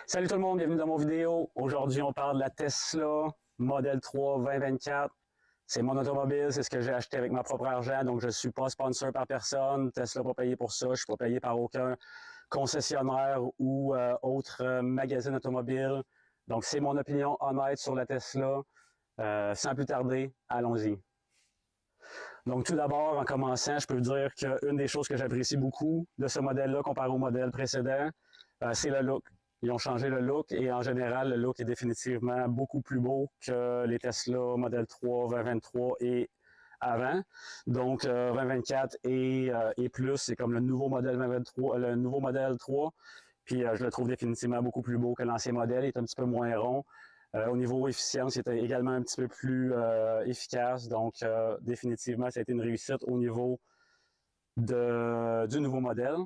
Salut tout le monde, bienvenue dans mon vidéo. Aujourd'hui, on parle de la Tesla Model 3 2024. C'est mon automobile, c'est ce que j'ai acheté avec ma propre argent, donc je ne suis pas sponsor par personne. Tesla n'a pas payé pour ça, je ne suis pas payé par aucun concessionnaire ou autre magazine automobile. Donc c'est mon opinion honnête sur la Tesla. Sans plus tarder, allons-y. Donc tout d'abord, en commençant, je peux vous dire qu'une des choses que j'apprécie beaucoup de ce modèle-là comparé au modèle précédent, c'est le look. Ils ont changé le look et en général, le look est définitivement beaucoup plus beau que les Tesla Model 3, 2023 et avant. Donc 2024 et plus, c'est comme le nouveau modèle 2023, le nouveau modèle 3. Puis je le trouve définitivement beaucoup plus beau que l'ancien modèle. Il est un petit peu moins rond. Au niveau efficience, il était également un petit peu plus efficace. Donc définitivement, ça a été une réussite au niveau du nouveau modèle.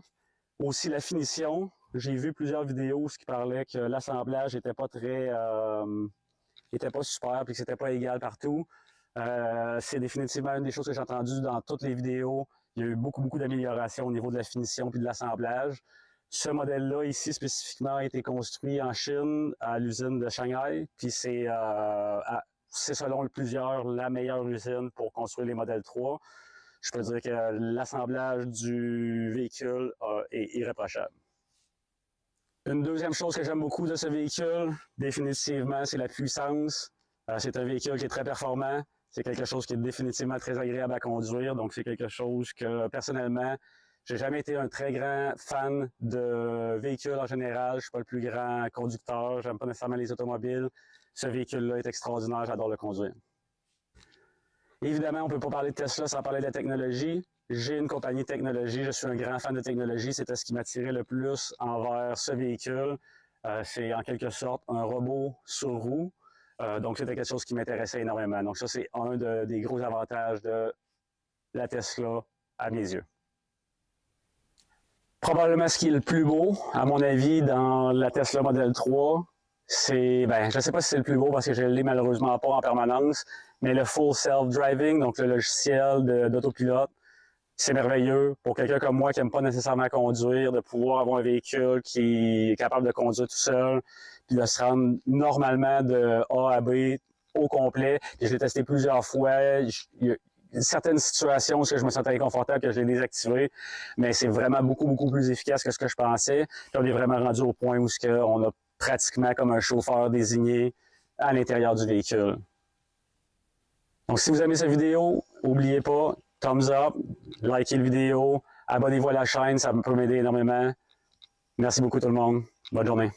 Aussi la finition, j'ai vu plusieurs vidéos qui parlaient que l'assemblage n'était pas était pas super puis que c'était pas égal partout. C'est définitivement une des choses que j'ai entendues dans toutes les vidéos. Il y a eu beaucoup d'améliorations au niveau de la finition puis de l'assemblage. Ce modèle-là, ici spécifiquement, a été construit en Chine, à l'usine de Shanghai. Puis c'est selon plusieurs la meilleure usine pour construire les modèles 3. Je peux dire que l'assemblage du véhicule est irréprochable. Une deuxième chose que j'aime beaucoup de ce véhicule, définitivement, c'est la puissance. C'est un véhicule qui est très performant. C'est quelque chose qui est définitivement très agréable à conduire. Donc, c'est quelque chose que, personnellement, j'ai jamais été un très grand fan de véhicules en général. Je suis pas le plus grand conducteur. J'aime pas nécessairement les automobiles. Ce véhicule-là est extraordinaire. J'adore le conduire. Évidemment, on ne peut pas parler de Tesla sans parler de la technologie. J'ai une compagnie de technologie, je suis un grand fan de technologie. C'était ce qui m'attirait le plus envers ce véhicule. C'est en quelque sorte un robot sur roue. Donc, c'était quelque chose qui m'intéressait énormément. Donc, ça, c'est un des gros avantages de la Tesla à mes yeux. Probablement ce qui est le plus beau, à mon avis, dans la Tesla Model 3, c'est, je ne sais pas si c'est le plus beau parce que je ne l'ai malheureusement pas en permanence, mais le Full Self-Driving, donc le logiciel d'autopilote, c'est merveilleux. Pour quelqu'un comme moi qui n'aime pas nécessairement conduire, de pouvoir avoir un véhicule qui est capable de conduire tout seul, puis de se rendre normalement de A à B au complet. Et je l'ai testé plusieurs fois. Il y a certaines situations où je me sentais inconfortable que je l'ai désactivé, mais c'est vraiment beaucoup plus efficace que ce que je pensais. Puis on est vraiment rendu au point où on a pratiquement comme un chauffeur désigné à l'intérieur du véhicule. Donc, si vous aimez cette vidéo, n'oubliez pas, thumbs up, likez la vidéo, abonnez-vous à la chaîne, ça peut m'aider énormément. Merci beaucoup tout le monde. Bonne journée.